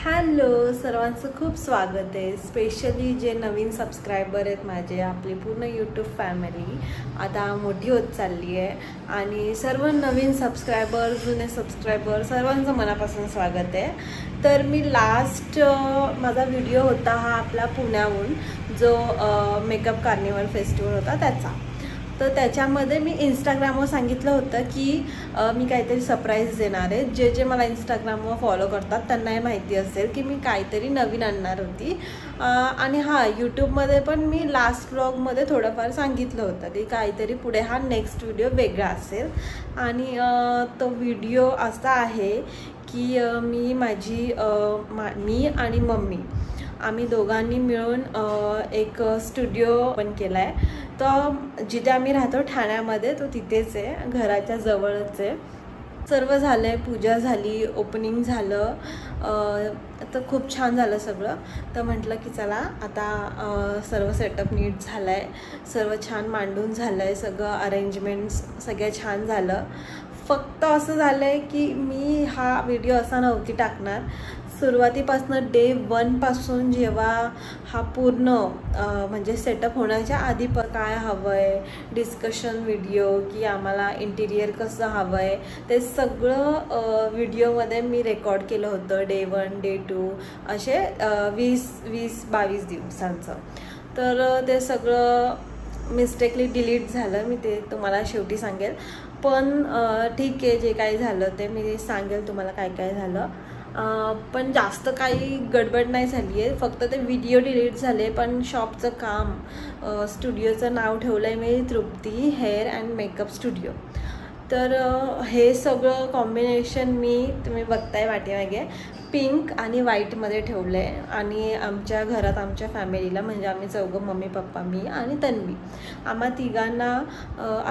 Hello सर्वांचं खूप स्वागत आहे। स्पेशली जे नवीन सबस्क्रायबर आहेत माझे, आपली पूर्ण यूट्यूब फॅमिली आता मोठी होत चालली आहे आणि सर्व नवीन सबस्क्रायबर, जुने सबस्क्रायबर सर्वांचं मनापासून स्वागत आहे। तर मी लास्ट माझा व्हिडिओ होता हा आपला पुण्याहून, जो मेकअप कार्निवल फेस्टिवल होता त्याचा। तर त्याच्यामध्ये मी इंस्टाग्रामवर सांगितलं होतं की मी काहीतरी सरप्राईज देणार आहे। जे जे मला इंस्टाग्रामवर फॉलो करतात त्यांना हे माहिती असेल की मी काहीतरी नवीन आणणार होती। आणि हां, यूट्यूबमध्ये पण मी लास्ट व्लॉगमध्ये थोडंफार सांगितलं होतं की काहीतरी पुढे हा नेक्स्ट व्हिडिओ वेगळा असेल। आणि तो व्हिडिओ असा आहे की मी आणि मम्मी आम्ही दोघांनी मिळून एक स्टुडिओ ओपन केला आहे। तर जिथे आम्ही राहतो ठाण्यामध्ये, तो तिथेच आहे, घराच्या जवळच आहे। सर्व झालं आहे, पूजा झाली, ओपनिंग झालं, तर खूप छान झालं सगळं। तर म्हटलं की चला आता सर्व सेटअप नीट झालं आहे, सर्व छान मांडून झालं आहे, सगळं अरेंजमेंट्स सगळं छान झालं। फक्त असं झालं आहे की मी हा व्हिडिओ असा नव्हती टाकणार। सुरुवातीपासून डे 1 पासून जेव्हा हा पूर्ण म्हणजे सेटअप होण्याच्या आधी काय हवं आहे, डिस्कशन व्हिडिओ की आम्हाला इंटिरियर कसं हवं आहे, ते सगळं व्हिडिओमध्ये मी रेकॉर्ड केलं होतं। डे 1, डे 2 असे 20-22 दिवसांचं। तर ते सगळं मिस्टेकली डिलीट झालं, मी ते तुम्हाला शेवटी सांगेल। पण ठीक आहे, जे काही झालं ते मी सांगेल तुम्हाला काय काय झालं। पण जास्त काही गडबड नाही झाली आहे, फक्त ते व्हिडिओ डिलीट झाले। पण शॉपचं काम, स्टुडिओचं नाव ठेवलं आहे मी तृप्ती हेअर अँड मेकअप स्टुडिओ। तर हे सगळं कॉम्बिनेशन तुम्ही बघताय पाठीमागे पिंक आणि व्हाईटमध्ये ठेवलं आहे। आणि आमच्या घरात आमच्या फॅमिलीला, म्हणजे आम्ही चौघं, मम्मी पप्पा मी आणि तन्वी, आम्हा तिघांना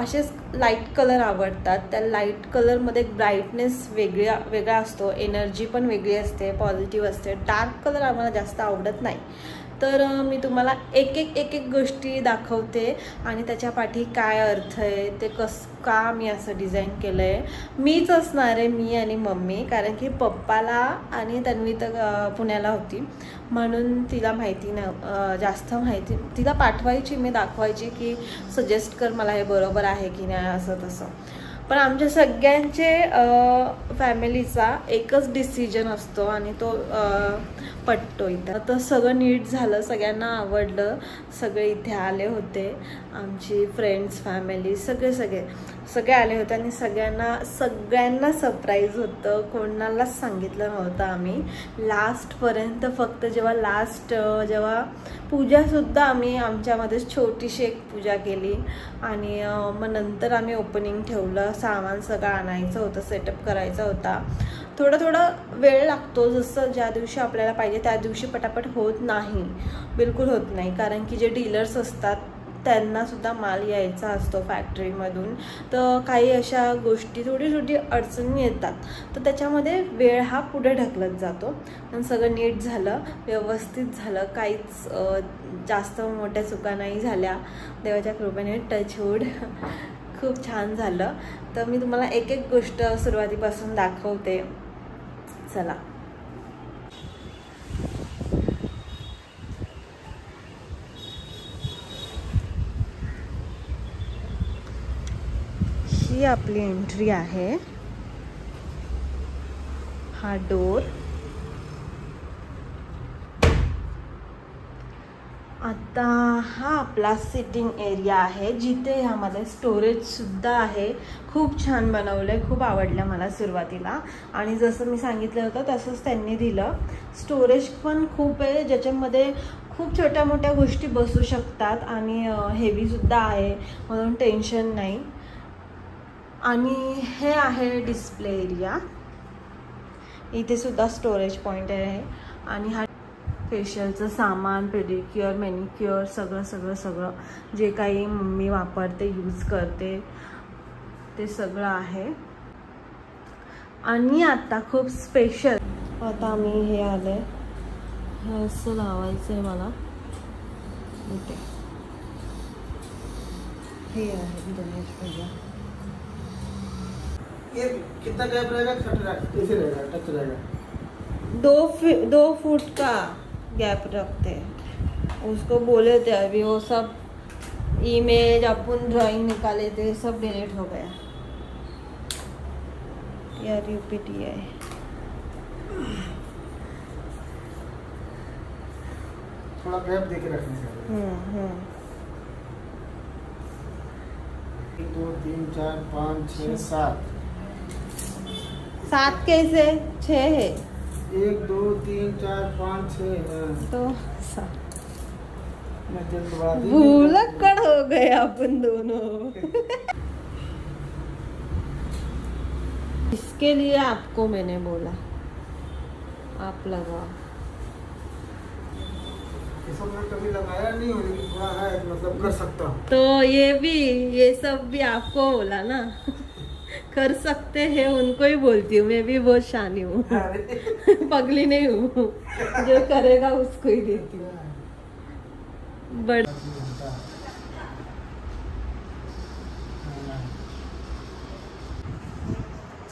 असेच लाईट कलर आवडतात। त्या लाईट कलरमध्ये एक ब्राईटनेस वेगळा असतो, एनर्जी पण वेगळी असते, पॉझिटिव्ह असते। डार्क कलर आम्हाला जास्त आवडत नाही। तर मी तुम्हाला एक एक गोष्टी दाखवते आणि त्याच्या पाठी काय अर्थ आहे, ते का मी असं डिझाईन केलं आहे। मीच असणार आहे, मी आणि मम्मी, कारण की पप्पाला आणि तन्वी तर पुण्याला होती म्हणून तिला माहिती नाही, जास्त माहिती तिला पाठवायची, मी दाखवायची की सजेस्ट कर मला, हे बरोबर आहे की नाही, असं तसं। पण आमच्या सगळ्यांचे फॅमिलीचा एकच डिसिजन असतो आणि तो पटतो इथं। तर सगळं नीट झालं, सगळ्यांना आवडलं, सगळे इथे आले होते, आमची फ्रेंड्स, फॅमिली सगळे आले होते आणि सगळ्यांना सरप्राईज होतं। कोणालाच सांगितलं नव्हतं आम्ही लास्टपर्यंत। फक्त जेव्हा पूजासुद्धा आम्ही आमच्यामध्येच छोटीशी एक पूजा केली आणि मग नंतर आम्ही ओपनिंग ठेवलं। सामान सगळं आणायचं होतं, सेटअप करायचा होता। थोडा वेळ लागतो, जसं ज्या दिवशी आपल्याला पाहिजे त्या दिवशी पटापट होत नाही, बिलकुल होत नाही, कारण की जे डीलर्स असतात त्यांनासुद्धा माल यायचा असतो फॅक्टरीमधून। तर काही अशा गोष्टी, छोटी अडचणी येतात, तर त्याच्यामध्ये वेळ हा पुढे ढकलत जातो। पण सगळं नीट झालं, व्यवस्थित झालं, काहीच जास्त मोठ्या चुका नाही झाल्या, देवाच्या कृपेने, टचवूड। खूप छान झालं। तर मी तुम्हाला एक गोष्ट सुरुवातीपासून दाखवते, चला। ही आपली एंट्री आहे, हा डोर। आता हा आपला सिटिंग एरिया आहे, जिथे ह्यामध्ये स्टोरेजसुद्धा आहे। खूप छान बनवलं आहे, खूप आवडलं मला सुरुवातीला। आणि जसं मी सांगितलं होतं तसंच त्यांनी दिलं। स्टोरेज पण खूप आहे, ज्याच्यामध्ये खूप छोट्या मोठ्या गोष्टी बसू शकतात आणि हेवीसुद्धा आहे, म्हणून टेन्शन नाही। आणि हे आहे डिस्प्ले एरिया, इथे सुद्धा स्टोरेज पॉईंट आहे। आणि हा फेशियलचं सामान, पेडिक्युअर, मॅनिक्युअर, सगळं जे काही मम्मी वापरते, यूज करते, ते सगळं आहे। आणि आता खूप स्पेशल, आता आम्ही हे आले, हे असं लावायचं आहे मला इथे, हे आहे गणेश भैया। ये कितना गैप रहेगा, कट रहेगा, कैसे रहेगा, टच रहेगा? 2 फुट का गैप रखते हैं। उसको बोले थे अभी, वो सब इमेज अपन ड्राइंग निकाले थे सब डिलीट हो गया यार। UPTI थोड़ा गैप देके रखने का। 1 2 3 4 5 6 7 कैसे 6 है? 1 2 3 4 5 6 तो मैं जल्दबाजी भूलक्कड़ हो गए अपन दोनों। इसके लिए आपको मैंने बोला आप लगाओ। मैं कभी लगाया नहीं हूँ, लेकिन थोड़ा है मतलब कर सकता हूँ। तो ये सब भी आपको बोला ना। कर सकते हैं उनको ही बोलती हूँ, मैं भी बहुत शानी हूँ। पगली नहीं हूँ, जो करेगा उसको ही देती हूँ। बट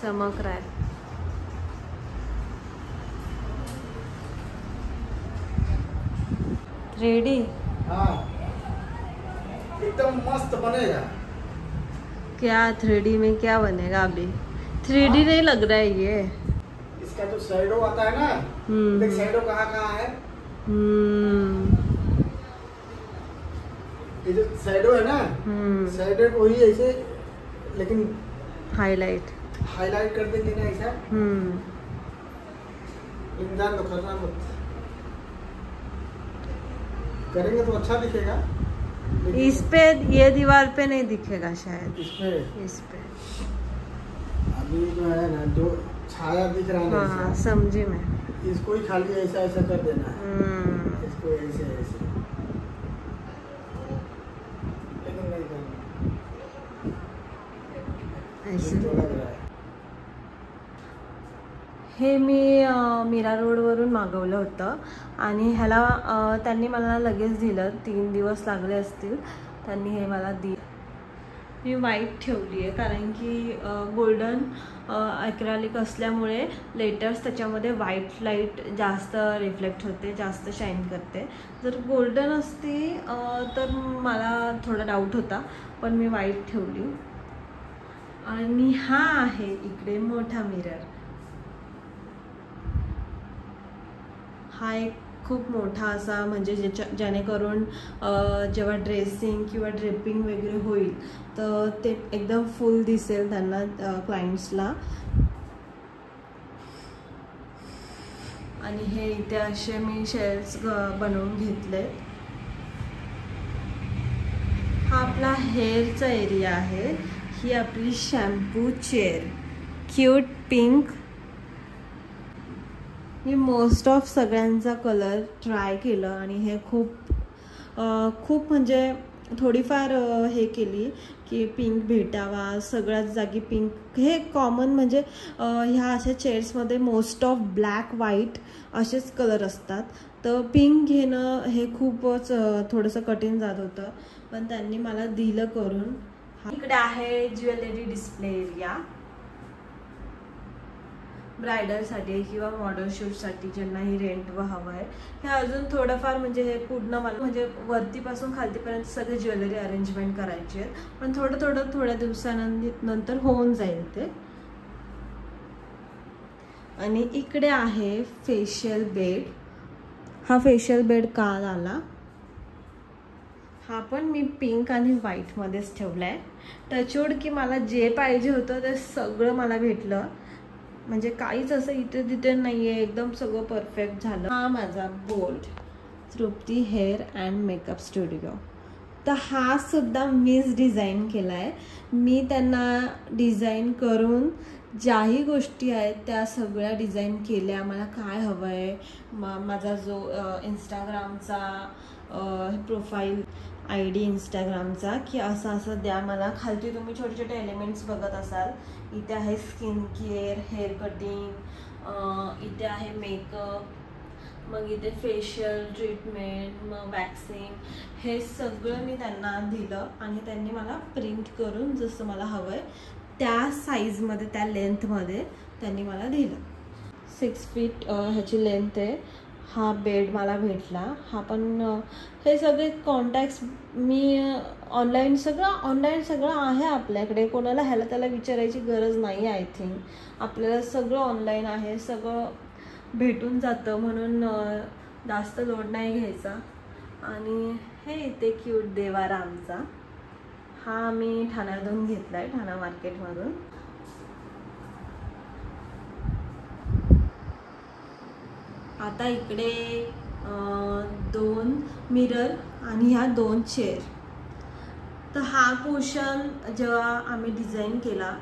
चमक रहा है। रेडी? हाँ, एकदम मस्त बनेगा। क्या 3D में क्या बनेगा? अभी 3D नहीं लग रहा है ये। इसका जो शैडो आता है ना, देख शैडो कहाँ है। ये जो शैडो है ना, शैडो वही ऐसे, लेकिन हाईलाइट कर देंगे ना ऐसा। इंसान तो करना मत, करेंगे तो अच्छा दिखेगा। इस पे ये दीवार पे नहीं दिखेगा शायद। इस पे अभी जो है ना, जो छाया दिख रहा है। हाँ, समझी मैं। इसको ही खाली ऐसा कर देना है। इसको ऐसे लेकिन नहीं करना ऐसे तो लग रहा है। हे मी मीरा रोडवरून मागवलं होतं आणि ह्याला त्यांनी मला लगेच दिलं। 3 दिवस लागले असतील त्यांनी हे मला दिलं। मी वाईट ठेवली आहे कारण की गोल्डन ॲक्रेलिक असल्यामुळे लेटर्स त्याच्यामध्ये व्हाईट लाईट जास्त रिफ्लेक्ट होते, जास्त शाईन करते। जर गोल्डन असती तर मला थोडा डाऊट होता, पण मी वाईट ठेवली। आणि हा आहे इकडे मोठा मिरर। हा एक खूप मोठा असा, म्हणजे जेणेकरून जेव्हा ड्रेसिंग किंवा ड्रेपिंग वगैरे होईल तर ते एकदम फुल दिसेल त्यांना, क्लायंट्सला। आणि हे इथे असे मी शेल्स बनवून घेतले। हा आपला हेअरचा एरिया आहे। ही आपली shampoo chair, cute pink. Me most of सगळ्यांचा कलर ट्राय केलं आणि हे खूप म्हणजे थोडीफार हे केली की पिंक भेटावा, सगळ्याच जागी पिंक। हे कॉमन म्हणजे ह्या अशा चेअर्समध्ये मोस्ट ऑफ ब्लॅक व्हाईट असेच कलर असतात, तर पिंक घेणं हे खूपच थोडंसं कठीण जात होतं, पण त्यांनी मला दिलं करून। इकडे आहे ज्वेलरी डिस्प्ले एरिया, ब्रायडलसाठी किंवा मॉडेल शूटसाठी ज्यांनाही रेंटवर हवं आहे। हे अजून थोडंफार म्हणजे हे पूर्ण मला म्हणजे वरतीपासून खालतीपर्यंत सगळे ज्वेलरी अरेंजमेंट करायची आहे, पण थोड्या दिवसानंतर होऊन जाईल ते। आणि इकडे आहे फेशियल बेड। हा फेशियल बेड काल आला। हा पण मी पिंक आणि व्हाईटमध्येच ठेवलाय। टचवूड की मला जे पाहिजे होतं ते सगळं मला भेटलं, म्हणजे काहीच असं इथे तिथे नाहीये, एकदम सगळं परफेक्ट झालं। हा माझा board, Trupti hair and makeup studio. तर हा सुद्धा मीच डिझाईन केलाय। मी त्यांना डिझाईन करून ज्याही गोष्टी आहेत त्या सगळ्या डिझाईन केल्या। मला काय हवं आहे, माझा जो इंस्टाग्रामचा प्रोफाईल ID इंस्टाग्रामचा, की असं द्या मला। खालती तुम्ही छोटे छोटे एलिमेंट्स बघत असाल, इथे आहे स्किन केअर, हेअर कटिंग, इथे आहे मेकअप, मग इथे फेशियल ट्रीटमेंट, मग वॅक्सिंग। हे सगळं मी त्यांना दिलं आणि त्यांनी मला प्रिंट करून जसं मला हवं आहे त्या साईजमध्ये, त्या लेंथमध्ये त्यांनी मला दिलं। 6 फीट ह्याची लेंथ आहे. हा बेड मला भेटला. हा पण हे सगळे कॉन्टॅक्ट्स मी ऑनलाईन सगळं आहे आपल्याकडे. कोणाला ह्याला त्याला विचारायची गरज नाही. आय थिंक आपल्याला सगळं ऑनलाईन आहे, सगळं भेटून जातं, म्हणून जास्त लोड नाही घ्यायचा. आणि हे इथे क्यूट देवारा आमचा, हा आम्ही ठाण्यातून घेतला आहे, ठाणा मार्केटमधून. आता इकडे 2 मिरर आणि ह्या 2 चेअर. तर हा पोर्शन जेव्हा आम्ही डिझाईन केला,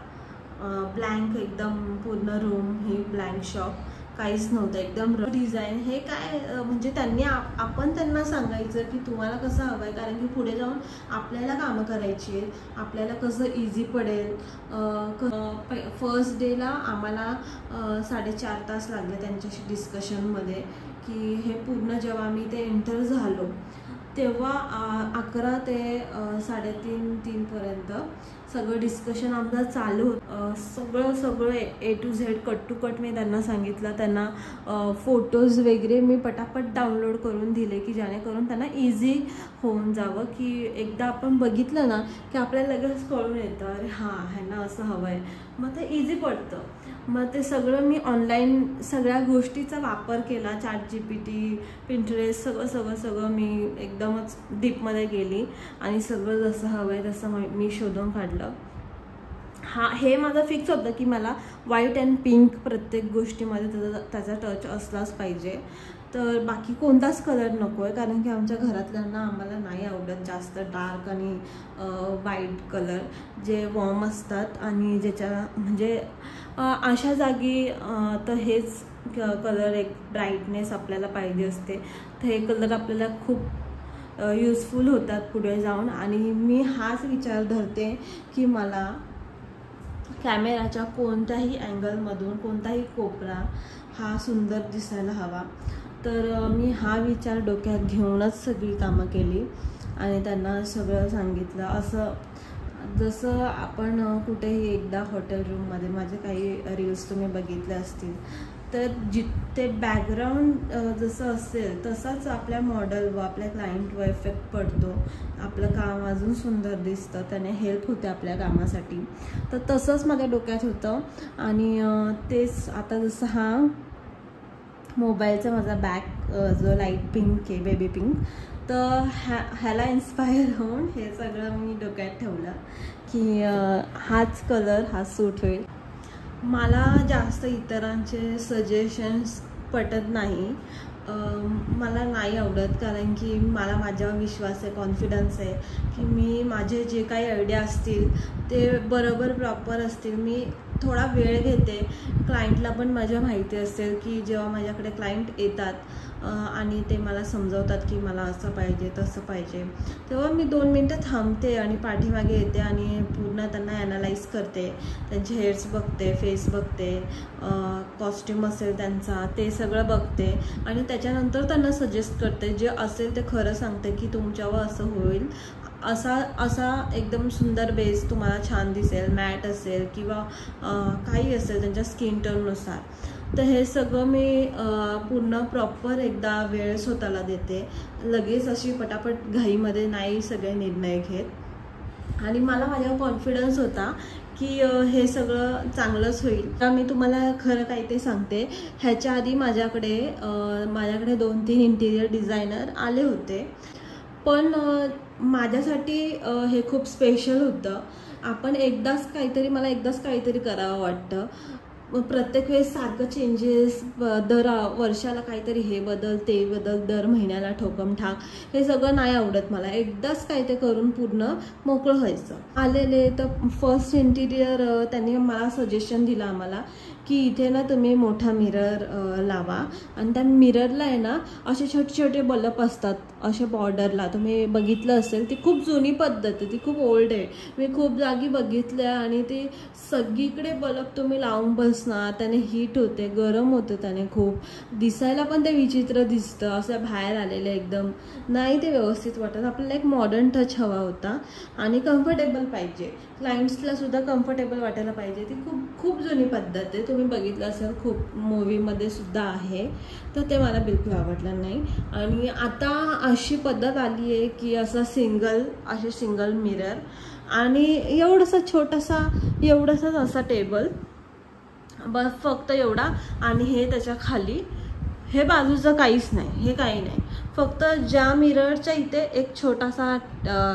ब्लँक एकदम पूर्ण रूम, ही ब्लँक शॉप, काहीच नव्हतं, एकदम डिझाईन. हे काय म्हणजे आपण त्यांना सांगायचं की तुम्हाला कसं हवं आहे, कारण की पुढे जाऊन आपल्याला कामं करायची आहेत, आपल्याला कसं इझी पडेल. फर्स्ट डेला आम्हाला 4.5 तास लागले त्यांच्याशी डिस्कशनमध्ये, की हे पूर्ण जेव्हा आम्ही ते एंटर झालो तेव्हा 11 ते 3:30 पर्यंत सगळं डिस्कशन आमचं चालू होतं. सगळं A to Z, cut to cut मी त्यांना सांगितलं. त्यांना फोटोज वगैरे मी पटापट डाउनलोड करून दिले, की जेणेकरून त्यांना इझी होऊन जावं, की एकदा आपण बघितलं ना की आपल्याला लगेच कळून येतं, अरे हां ह्यांना असं हवं आहे, मग ते इझी पडतं. मग ते सगळं मी ऑनलाईन सगळ्या गोष्टीचा वापर केला. ChatGPT, Pinterest, सगळं मी एकदमच डीपमध्ये गेली आणि सगळं जसं हवं आहे तसं मी शोधून काढलं. हे माझं फिक्स होतं की मला व्हाईट अँड पिंक प्रत्येक गोष्टीमध्ये त्याचा टच असलाच पाहिजे. तर बाकी कोणताच कलर नको आहे, कारण की आमच्या घरातल्यांना आम्हाला नाही आवडत जास्त डार्क आणि व्हाईट कलर, जे वॉर्म असतात आणि ज्याच्या म्हणजे अशा जागी तर हेच कलर एक ब्राईटनेस आपल्याला पाहिजे असते. तर हे कलर आपल्याला खूप युजफुल होतात पुढे जाऊन. आणि मी हाच विचार धरते की मला कॅमेराच्या कोणत्याही अँगलमधून कोणताही कोपरा हा सुंदर दिसायला हवा. तर मी हा विचार डोक्यात घेऊनच सगळी कामं केली आणि त्यांना सगळं सांगितलं. असं जसं आपण कुठेही एकदा हॉटेल रूममध्ये माझे काही रील्स तुम्ही बघितले असतील, तर जिथे बॅकग्राऊंड जसं असेल तसाच आपल्या मॉडेल व आपल्या क्लायंटवर इफेक्ट पडतो. आपलं काम अजून सुंदर दिसतं, त्याने हेल्प होते आपल्या कामासाठी. तर तसंच माझ्या डोक्यात होतं. आणि तेच आता जसं हा मोबाईलचा माझा बॅक जो लाईट पिंक आहे, बेबी पिंक, तर ह्याला इन्स्पायर होऊन हे सगळं मी डोक्यात ठेवलं की हाच कलर हा सूट होईल. मला जास्त इतरांचे सजेशन्स पटत नाही, मला नाही आवडत, कारण की मला माझ्यावर विश्वास आहे, कॉन्फिडन्स आहे की मी माझे जे काही आयडिया असतील ते बरोबर प्रॉपर असतील. मी थोडा वेळ घेते. क्लायंटला पण माझ्या माहिती असेल की जेव्हा माझ्याकडे क्लायंट येतात आणि ते मला समजवतात की मला असं पाहिजे तसं पाहिजे, तेव्हा मी 2 मिनटं थांबते आणि पाठीमागे येते आणि पूर्ण त्यांना ॲनालाइज करते. त्यांचे हेअर्स बघते, फेस बघते, कॉस्ट्यूम असेल त्यांचा ते सगळं बघते आणि त्याच्यानंतर त्यांना सजेस्ट करते. जे असेल ते खरं सांगते की तुमच्यावर असं होईल, असा एकदम सुंदर बेस तुम्हाला छान दिसेल, मॅट असेल किंवा काही असेल त्यांच्या स्किन टोननुसार. तर हे सगळं मी पूर्ण प्रॉपर एकदा वेळ स्वतःला देते. लगेच अशी पटापट घाईमध्ये नाही सगळे निर्णय घेत. आणि मला माझ्यावर कॉन्फिडन्स होता की हे सगळं चांगलंच होईल. तर मी तुम्हाला खरं काय ते सांगते, ह्याच्या आधी माझ्याकडे 2-3 इंटिरियर डिझायनर आले होते, पण माझ्यासाठी हे खूप स्पेशल होतं. मला एकदाच काहीतरी करावं वाटतं. प्रत्येक वेळेस सारखं चेंजेस, दर वर्षाला काहीतरी हे बदल ते बदल, दर महिन्याला ठोकम ठाक, हे सगळं नाही आवडत मला. एकदाच काय ते करून पूर्ण मोकळं व्हायचं. आलेले तर फर्स्ट इंटिरियर त्यांनी मला सजेशन दिलं आम्हाला की इथे ना तुम्ही मोठा मिरर लावा आणि त्या मिररला आहे ना असे छोटे छोटे बल्ब असतात असे बॉर्डरला. तुम्ही बघितलं असेल, ती खूप जुनी पद्धत आहे, ती खूप ओल्ड आहे. मी खूप जागी बघितलं आणि ते सगळीकडे बल्ब तुम्ही लावून बसणार, त्याने हीट होते, गरम होतं, त्याने खूप दिसायला पण ते विचित्र दिसतं, असं बाहेर आलेलं एकदम नाही ते व्यवस्थित वाटत. आपल्याला एक मॉडर्न टच हवा होता आणि कम्फर्टेबल पाहिजे, क्लायंट्सला सुद्धा कम्फर्टेबल वाटायला पाहिजे. ती खूप खूप जुनी पद्धत आहे. तुम्ही बघितलं असेल खूप मूवीमध्ये सुद्धा आहे, तर ते मला बिलकुल आवडलं नाही. आणि आता अशी पद्धत आली आहे की असा सिंगल मिरर आणि एवढंसाच असा टेबल, बस फक्त एवढा, आणि हे त्याच्या खाली हे बाजूचं काहीच नाही, हे काही नाही, फक्त ज्या मिररच्या इथे एक छोटासा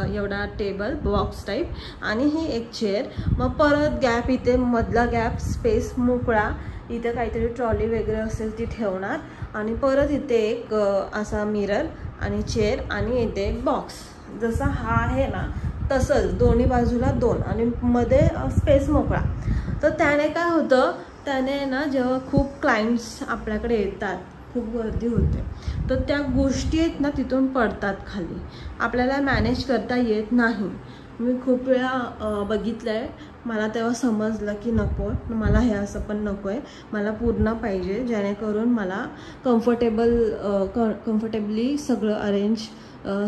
एवढा टेबल बॉक्स टाईप आणि ही एक चेअर, मग परत गॅप इथे मधला गॅप स्पेस मोकळा, इथे काहीतरी ट्रॉली वगैरे असेल ती ठेवणार, आणि परत इथे एक असा मिरर आणि चेअर आणि इथे एक बॉक्स, जसा हा आहे ना तसंच दोन्ही बाजूला 2 आणि मध्ये स्पेस मोकळा. तर त्याने काय होतं, त्याने ना जेव्हा खूप क्लायंट्स आपल्याकडे येतात, खूप गर्दी होते, तर त्या गोष्टी आहेत ना तिथून पडतात खाली, आपल्याला मॅनेज करता येत नाही. मी खूप वेळा बघितलं आहे, मला तेव्हा समजलं की नको, मला हे असं पण नको आहे, मला पूर्ण पाहिजे जेणेकरून मला कम्फर्टेबली सगळं अरेंज,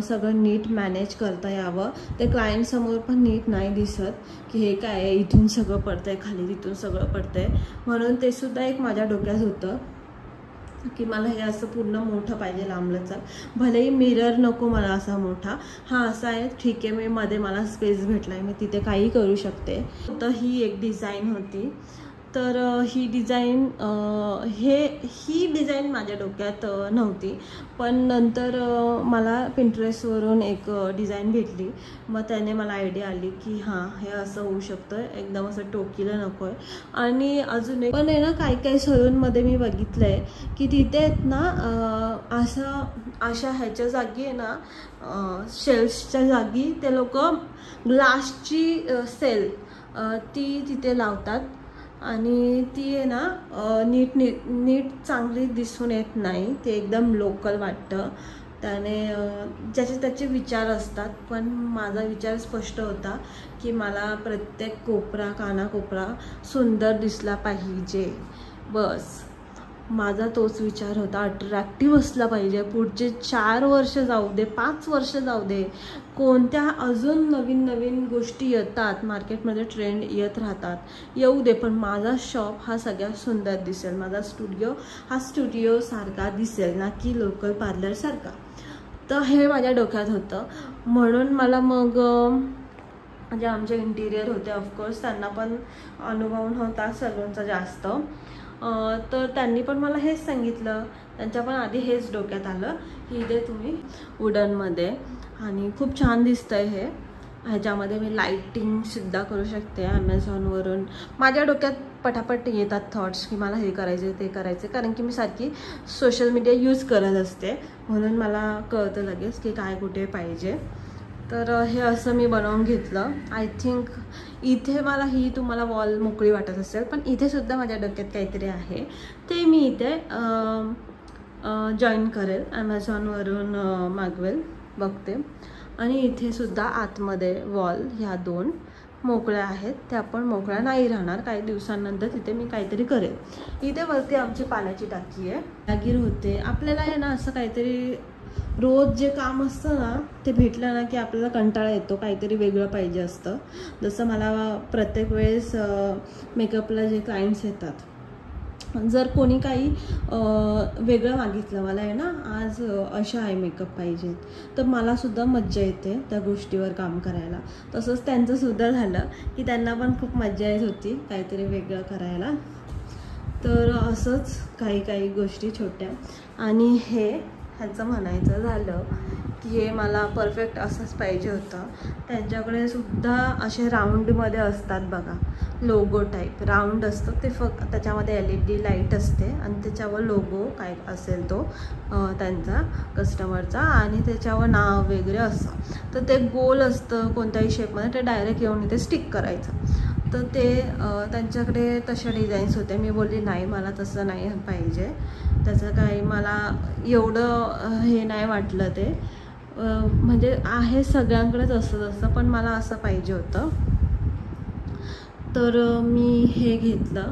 सगळं नीट मॅनेज करता यावं. ते क्लायंटसमोर पण नीट नाही दिसत की हे काय आहे, इथून सगळं पडतं आहे खाली, तिथून सगळं पडतं आहे. म्हणून ते सुद्धा एक माझ्या डोक्यात होतं की मला हे असं पूर्ण मोठं पाहिजे, लांबलचक, भलेही मिरर नको मला असा मोठा, हा असा आहे ठीक आहे, मी मध्ये मला स्पेस भेटला आहे, मी तिथे काही करू शकते. तर ही एक डिझाईन होती. तर ही डिझाईन माझ्या डोक्यात नव्हती, पण नंतर मला पिंटरेस्टवरून एक डिझाईन भेटली, मग त्याने मला आयडिया आली की हां हे असं होऊ शकतं, एकदम असं टोकीला नको आहे. आणि अजून एक पण आहे ना, काही सलूनमध्ये मी बघितलं आहे की तिथे आहेत ना अशा ह्याच्या जागी आहे ना, शेल्फ्सच्या जागी ते लोक ग्लासची सेल ती तिथे लावतात, आणि ती आहे ना नीट चांगली दिसून येत नाही, ते एकदम लोकल वाटतं. त्याने त्याचे विचार असतात, पण माझा विचार स्पष्ट होता की मला प्रत्येक कोपरा कानाकोपरा सुंदर दिसला पाहिजे, बस माझा तोच विचार होता. अट्रॅक्टिव्ह असला पाहिजे. पुढचे 4 वर्ष जाऊ दे, 5 वर्ष जाऊ दे, कोणत्या अजून नवीन गोष्टी येतात मार्केटमध्ये, ट्रेंड येत राहतात, येऊ दे, पण माझा शॉप हा सगळ्यात सुंदर दिसेल, माझा स्टुडिओ हा स्टुडिओसारखा दिसेल, ना की लोकल पार्लरसारखा. तर हे माझ्या डोक्यात होतं. म्हणून मला मग जे आमचे इंटिरियर होते, ऑफकोर्स त्यांना पण अनुभव होता सलूनचा जास्त, तर त्यांनी पण मला हेच सांगितलं, त्यांच्या पण आधी हेच डोक्यात आलं की इथे तुम्ही वुडनमध्ये, आणि खूप छान दिसतंय हे, ह्याच्यामध्ये मी लाईटिंगसुद्धा करू शकते. ॲमेझॉनवरून माझ्या डोक्यात पटापट येतात थॉट्स की मला हे करायचे ते करायचे, कारण की मी सारखी सोशल मीडिया यूज करत असते, म्हणून मला कळतं लगेच की काय कुठे पाहिजे. तर हे असं मी बनवून घेतलं. आय थिंक इथे मला ही तुम्हाला वॉल मोकळी वाटत असेल, पण इथे सुद्धा माझ्या डोक्यात काहीतरी आहे, ते मी इथे जॉईन करेल, ॲमेझॉनवरून मागवेल, बघते. आणि इथे सुद्धा आतमध्ये वॉल ह्या 2 मोकळ्या आहेत, त्या पण मोकळ्या नाही राहणार, काही दिवसांनंतर तिथे मी काहीतरी करेल. इथे वरती आमची पाण्याची टाकी आहे, जागीर होते आपल्याला आहे ना, असं काहीतरी रोज जे काम असतं ना ते भेटलं ना की आपल्याला कंटाळा येतो, काहीतरी वेगळं पाहिजे असतं. जसं मला प्रत्येक वेळेस मेकअपला जे क्लायंट्स येतात, जर कोणी काही वेगळं मागितलं, मला आहे ना आज अशा आय मेकअप पाहिजेत, तर मलासुद्धा मज्जा येते त्या गोष्टीवर काम करायला. तसंच त्यांचंसुद्धा झालं की त्यांना पण खूप मज्जा येत होती काहीतरी वेगळं करायला. तर असंच काही गोष्टी छोट्या. आणि ह्याचं म्हणायचं झालं की हे मला परफेक्ट असंच पाहिजे होतं. त्यांच्याकडे सुद्धा असे राऊंडमध्ये असतात बघा, लोगो टाईप राऊंड असतं, ते फक्त त्याच्यामध्ये LED लाईट असते आणि त्याच्यावर लोगो काय असेल तो त्यांचा कस्टमरचा, आणि त्याच्यावर नाव वगैरे असतं. तर ते गोल असतं कोणत्याही शेपमध्ये, ते डायरेक्ट येऊन इथे स्टिक करायचं. तर ते त्यांच्याकडे तशा डिझाईन्स होते. मी बोलली नाही, मला तसं नाही पाहिजे, त्याचं काही मला एवढं हे नाही वाटलं. ते म्हणजे आहे सगळ्यांकडेच असं, पण मला असं पाहिजे होतं. तर मी हे घेतलं.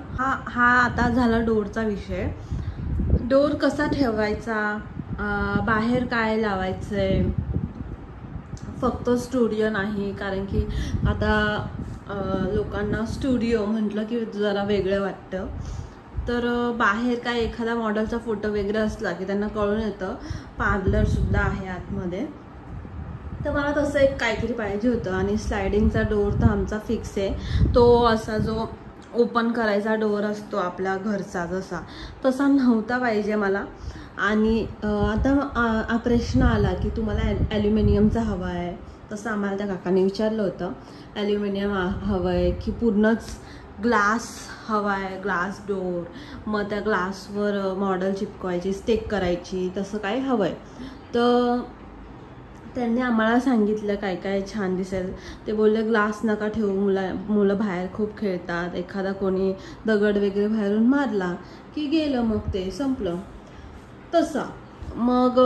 हा आता झाला डोरचा विषय. डोर कसा ठेवायचा, बाहेर काय लावायचं आहे, फक्त स्टुडिओ नाही, कारण की आता लोकांना स्टुडिओ म्हटलं की जरा वेगळं वाटतं. तर बाहेर काय एखादा मॉडेलचा फोटो वगैरे असला की त्यांना कळून येतं पार्लरसुद्धा आहे आतमध्ये. तर मला तसं एक काहीतरी पाहिजे होतं. आणि स्लायडिंगचा डोअर तर आमचा फिक्स आहे. तो असा जो ओपन करायचा डोअर असतो आपल्या घरचा जसा, तसा नव्हता पाहिजे मला. आणि आता प्रश्न आला की तुम्हाला ॲल्युमिनियमचा हवा आहे. तसं आम्हाला त्या काकाने विचारलं होतं ॲल्युमिनियम हवं आहे की पूर्णच ग्लास हवा आहे, ग्लास डोअर, मग त्या ग्लासवर मॉडेल चिपकवायची, स्टिक करायची, तसं काय हवं आहे. तर त्यांनी आम्हाला सांगितलं काय काय छान दिसेल. ते बोलले ग्लास नका ठेवू, मुलं बाहेर खूप खेळतात, एखादा कोणी दगड वगैरे बाहेरून मारला की गेलं, मग ते संपलं तसं. मग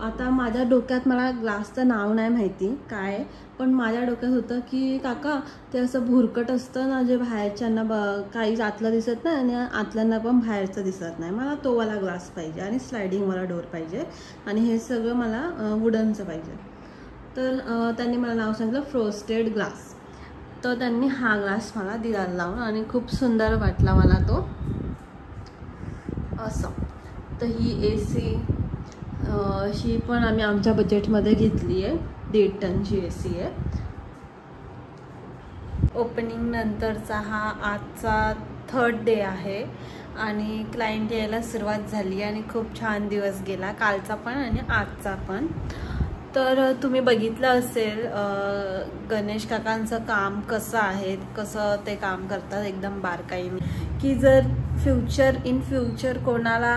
आता माझ्या डोक्यात, मला ग्लासचं नाव नाही माहिती काय, पण माझ्या डोक्यात होतं की काका ते असं भुरकट असतं ना, जे बाहेरच्यांना काहीच आतलं दिसत नाही आणि आतल्यांना पण बाहेरचं दिसत नाही. मला तो वाला ग्लास पाहिजे आणि स्लायडिंगवाला डोअर पाहिजे आणि हे सगळं मला वुडनचं पाहिजे. तर त्यांनी मला नाव सांगितलं फ्रोस्टेड ग्लास. तर त्यांनी हा ग्लास मला दिला लावून आणि खूप सुंदर वाटला मला तो असं. तर ही AC ही पण आम्ही आमच्या बजेटमध्ये घेतली आहे. 1.5 टनची AC आहे. ओपनिंग नंतरचा हा आजचा 3rd डे आहे आणि क्लायंट यायला सुरुवात झाली आणि खूप छान दिवस गेला, कालचा पण आणि आजचा पण. तर तुम्ही बघितलं असेल गणेश काकांचं काम कसं आहे, कसं ते काम करतात एकदम बारकाईने. की जर इन फ्युचर कोणाला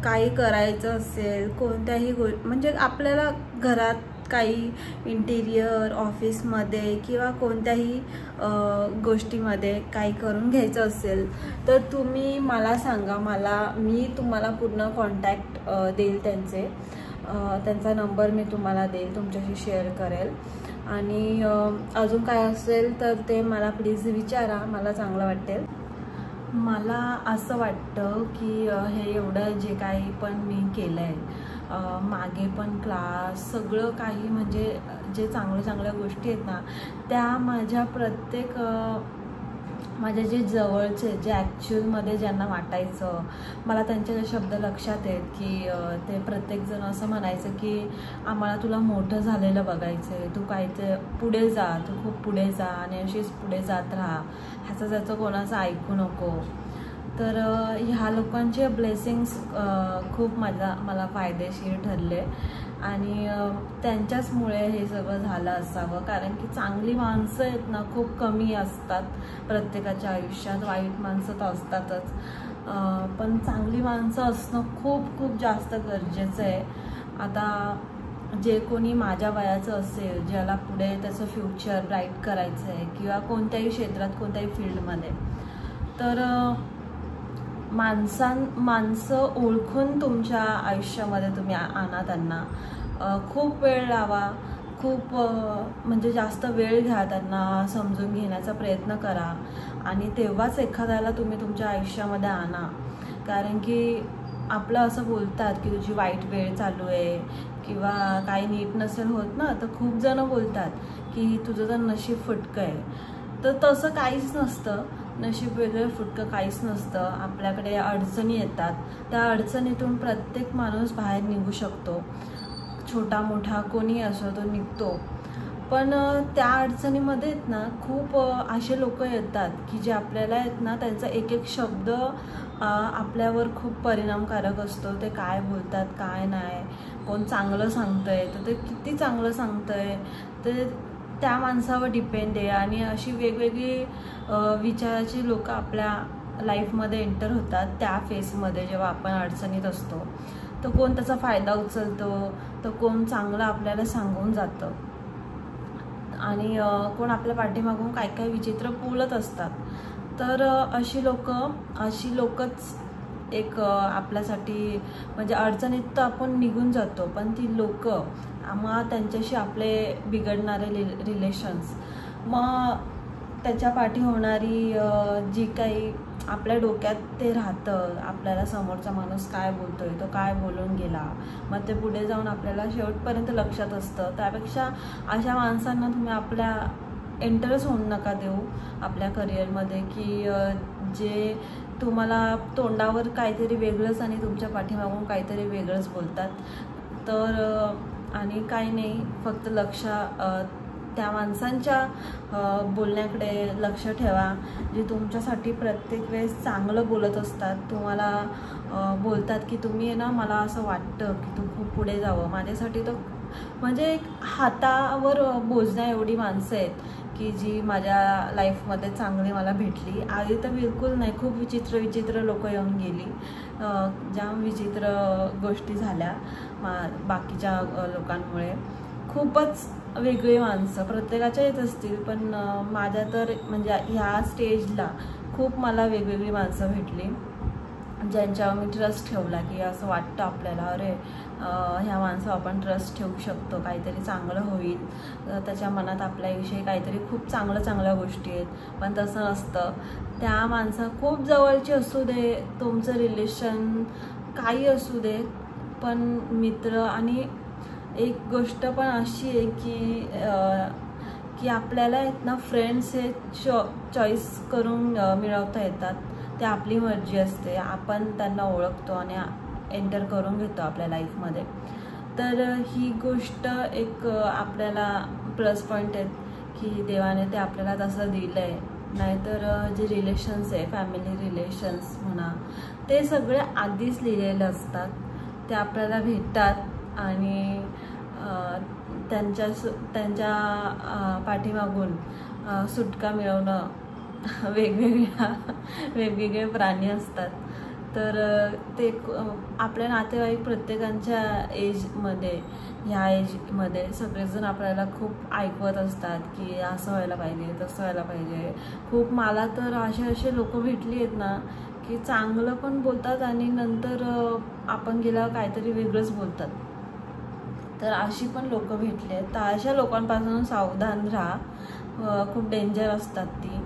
काही करायचं असेल, कोणत्याही म्हणजे आपल्याला घरात काही इंटिरियर ऑफिसमध्ये किंवा कोणत्याही गोष्टीमध्ये काही करून घ्यायचं असेल तर तुम्ही मला सांगा, मी तुम्हाला पूर्ण कॉन्टॅक्ट देईल त्यांचा नंबर मी तुम्हाला देईल, तुमच्याशी शेअर करेल. आणि अजून काय असेल तर ते मला प्लीज विचारा, मला चांगलं वाटेल. मला असं वाटतं की हे एवढं जे काही पण मी केलं आहे, मागे पण क्लास सगळं काही, म्हणजे जे चांगल्या गोष्टी आहेत ना, त्या माझ्या जे जवळचे, जे ॲक्च्युअलमध्ये ज्यांना वाटायचं, मला त्यांचे शब्द लक्षात आहेत की ते प्रत्येकजण असं म्हणायचं की आम्हाला तुला मोठं झालेलं बघायचं आहे, तू काय ते पुढे जा, तू खूप पुढे जा आणि अशीच पुढे जात राहा, ह्याचं त्याचं कोणाचं ऐकू नको. तर ह्या लोकांचे ब्लेसिंग्स खूप मला फायदेशीर ठरले आणि त्यांच्याचमुळे हे सगळं झालं असावं. कारण की चांगली माणसं आहेत ना खूप कमी असतात प्रत्येकाच्या आयुष्यात, वाईट माणसं तर असतातच, पण चांगली माणसं असणं खूप जास्त गरजेचं आहे. आता जे कोणी माझ्या वयाचं असेल, ज्याला पुढे त्याचं फ्युचर ब्राईट करायचं आहे किंवा कोणत्याही क्षेत्रात, कोणत्याही फील्डमध्ये, तर माणसं ओळखून तुमच्या आयुष्यामध्ये तुम्ही आणा त्यांना. खूप वेळ लावा, खूप म्हणजे जास्त वेळ घ्या, त्यांना समजून घेण्याचा प्रयत्न करा आणि तेव्हाच एखाद्याला तुम्ही तुमच्या आयुष्यामध्ये आणा. कारण की आपलं असं बोलतात की तुझी वाईट वेळ चालू आहे किंवा काही नीट नसेल होत ना, तर खूप जण बोलतात की तुझं तर नशीब फुटकं आहे. तर तसं काहीच नसतं, नशीब वेगळं फुटकं काहीच नसतं. आपल्याकडे अडचणी येतात, त्या अडचणीतून प्रत्येक माणूस बाहेर निघू शकतो, छोटा मोठा कोणी असो तो निघतो. पण त्या अडचणीमध्ये आहेत ना खूप असे लोक येतात की जे आपल्याला आहेत ना, त्यांचा एक शब्द आपल्यावर खूप परिणामकारक असतो. ते काय बोलतात काय नाही, कोण चांगलं सांगतंय तर ते किती चांगलं सांगतंय ते त्या माणसावर डिपेंड आहे. आणि अशी वेगवेगळी विचाराची लोक आपल्या लाईफमध्ये एंटर होतात त्या फेसमध्ये, जेव्हा आपण अडचणीत असतो. तर कोण त्याचा फायदा उचलतो, तर कोण चांगलं आपल्याला सांगून जातं आणि कोण आपल्या पाठीमागून काय काय विचित्र बोलत असतात. तर अशी लोकच एक आपल्यासाठी, म्हणजे अडचणीत तर आपण निघून जातो, पण ती लोक मग त्यांच्याशी आपले बिघडणारे रिलेशन्स, मग त्याच्या पाठी होणारी जी काही आपल्या डोक्यात ते राहतं, आपल्याला समोरचा माणूस काय बोलतोय, तो काय बोलून गेला, मग ते पुढे जाऊन आपल्याला शेवटपर्यंत लक्षात असतं. त्यापेक्षा अशा माणसांना तुम्ही आपल्या एंटरच होऊन नका देऊ आपल्या करिअरमध्ये, की जे तुम्हाला तोंडावर काहीतरी वेगळंच आणि तुमच्या पाठीमागून काहीतरी वेगळंच बोलतात. तर आणि काही नाही, फक्त त्या माणसांच्या बोलण्याकडे लक्ष ठेवा जे तुमच्यासाठी प्रत्येक वेळेस चांगलं बोलत असतात. तुम्हाला बोलतात की तुम्ही आहे ना, मला असं वाटतं की तू खूप पुढे जावं. माझ्यासाठी तर म्हणजे एक हातावर बोलण्या एवढी माणसं आहेत की जी माझ्या लाईफमध्ये चांगली मला भेटली. आधी तर बिलकुल नाही, खूप विचित्र लोक येऊन गेली, जाम विचित्र गोष्टी झाल्या बाकीच्या लोकांमुळे. खूपच वेगळी माणसं प्रत्येकाच्या येत असतील, पण माझ्या तर म्हणजे ह्या स्टेजला खूप मला वेगवेगळी माणसं भेटली ज्यांच्यावर मी ट्रस्ट ठेवला की असं वाटतं आपल्याला, अरे ह्या माणसावर आपण ट्रस्ट ठेवू शकतो, काहीतरी चांगलं होईल, त्याच्या मनात आपल्याविषयी काहीतरी खूप चांगल्या गोष्टी आहेत. पण तसं नसतं. त्या माणसं खूप जवळची असू दे, तुमचं रिलेशन काही असू दे, पण मित्र. आणि एक गोष्ट पण अशी आहे की आपल्याला आहेत ना, फ्रेंड्स हे चॉईस करून मिळवता येतात. ते आपली मर्जी असते, आपण त्यांना ओळखतो आणि एंटर करून घेतो आपल्या लाईफमध्ये. तर ही गोष्ट एक आपल्याला प्लस पॉईंट आहे की देवाने ते आपल्याला तसं दिलं आहे. नाहीतर जे रिलेशन्स आहे, फॅमिली रिलेशन्स म्हणा, ते सगळे आधीच लिहिलेले असतात. ते आपल्याला भेटतात आणि त्यांच्या पाठीमागून सुटका मिळवणं वेगवेगळे प्राणी असतात. तर ते आपल्या नातेवाईक प्रत्येकाच्या ह्या एजमध्ये सगळेजण आपल्याला खूप ऐकवत असतात की असं व्हायला पाहिजे, तसं व्हायला पाहिजे. खूप मला तर असे लोक भेटली आहेत ना की चांगलं पण बोलतात आणि नंतर आपण गेल्यावर काहीतरी वेगळंच बोलतात. तर अशी पण लोक भेटली आहेत. तर अशा लोकांपासून सावधान राहा, खूप डेंजर असतात ती.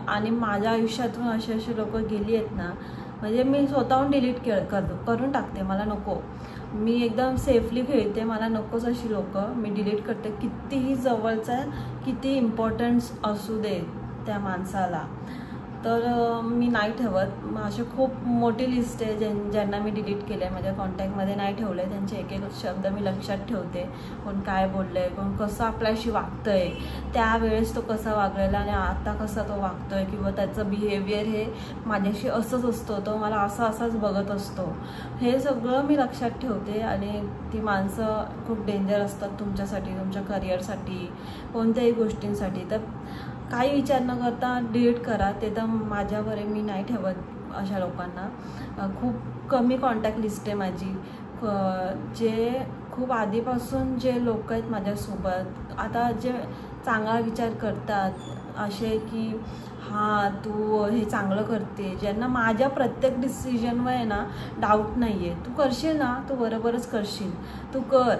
आणि माझ्या आयुष्यातून असे लोक गेली आहेत ना, म्हणजे मी स्वतःहून डिलीट करून टाकते. मला नको, मी एकदम सेफली खेळते, मला नकोच अशी लोक, मी डिलीट करते. कितीही जवळचा, किती इम्पॉर्टन्स असू दे त्या माणसाला, तर मी नाही ठेवत. असे खूप मोठी लिस्ट आहे ज्यांना मी डिलीट केलं आहे, माझ्या कॉन्टॅक्टमध्ये नाही ठेवलं आहे. त्यांचे एक शब्द मी लक्षात ठेवते, कोण काय बोललं आहे, कोण कसं आपल्याशी वागतं आहे, त्यावेळेस तो कसा वागलेला आणि आता कसा तो वागतो आहे, किंवा त्याचं बिहेवियर हे माझ्याशी असंच असतो, तो मला असाच बघत असतो, हे सगळं मी लक्षात ठेवते. आणि ती माणसं खूप डेंजर असतात तुमच्यासाठी, तुमच्या करिअरसाठी, कोणत्याही गोष्टींसाठी. तर काही विचार न करता डिलीट करा. ते तर माझ्यावर मी नाही ठेवत अशा लोकांना. खूप कमी कॉन्टॅक्ट लिस्ट आहे माझी. जे खूप आधीपासून जे लोक आहेत माझ्यासोबत, आता जे चांगला विचार करतात, असे की हां तू हे चांगलं करते, ज्यांना माझ्या प्रत्येक डिसिजनवर आहे ना डाऊट नाही आहे, तू करशील ना, तू बरोबरच करशील, तू कर,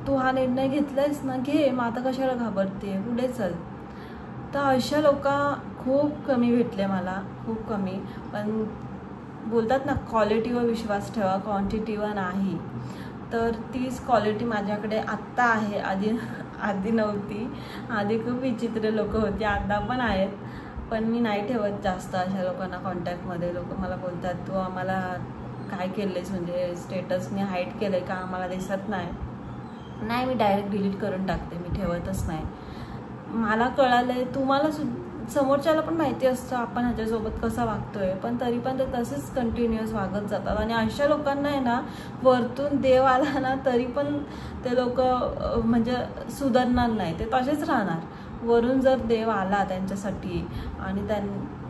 तू हा निर्णय घेतलायस ना, घे, मग आता कशाला घाबरते, पुढे चल. तर अशा लोक खूप कमी भेटले मला, खूप कमी. पण बोलतात ना, क्वालिटीवर विश्वास ठेवा, क्वांटिटीवर नाही. तर तीच क्वालिटी माझ्याकडे आत्ता आहे, आधी नव्हती. आधी खूप विचित्र लोक होती, आता पण आहेत, पण मी नाही ठेवत जास्त अशा लोकांना कॉन्टॅक्टमध्ये. लोक मला बोलतात तू आम्हाला काय केलंयस, म्हणजे स्टेटसने हाईड केलं आहे का, आम्हाला दिसत नाही. मी डायरेक्ट डिलीट करून टाकते, मी ठेवतच नाही. मला कळालं आहे, तुम्हाला समोरच्याला पण माहिती असतं आपण ह्याच्यासोबत कसा वागतोय, पण तरी पण ते तसेच कंटिन्युअस वागत जातात. आणि अशा लोकांना आहे ना, वरतून देव आला ना तरी पण ते लोक म्हणजे सुधारणार नाही, ते तसेच राहणार. वरून जर देव आला त्यांच्यासाठी आणि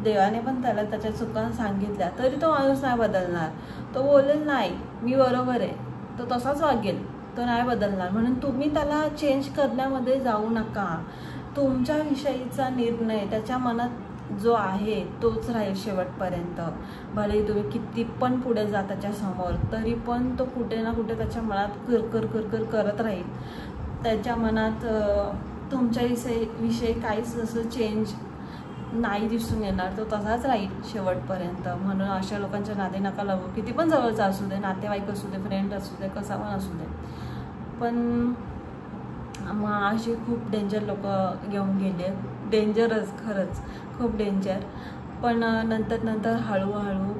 देवाने पण त्याला त्याच्या चुका सांगितल्या, तरी तो माणूस नाही बदलणार. तो बोलेल नाही मी बरोबर आहे, तो तसाच वागेल, तो नाही बदलणार. म्हणून तुम्ही त्याला चेंज करण्यामध्ये जाऊ नका. तुमच्याविषयीचा निर्णय त्याच्या मनात जो आहे तोच राहील शेवटपर्यंत. भले तुम्ही किती पण पुढे जा त्याच्यासमोर, तरी पण तो कुठे ना कुठे त्याच्या मनात कर करत राहील. त्याच्या मनात तुमच्याविषयी काहीच असं चेंज नाही दिसून येणार, तो तसाच राहील शेवटपर्यंत. म्हणून अशा लोकांच्या नादी नका लागू, किती पण जवळचा असू दे, नातेवाईक असू दे, फ्रेंड असू दे, कसा पण असू दे. पण मग असे खूप डेंजर लोक घेऊन गेले, डेंजरच, खरंच खूप डेंजर. पण नंतर हळूहळू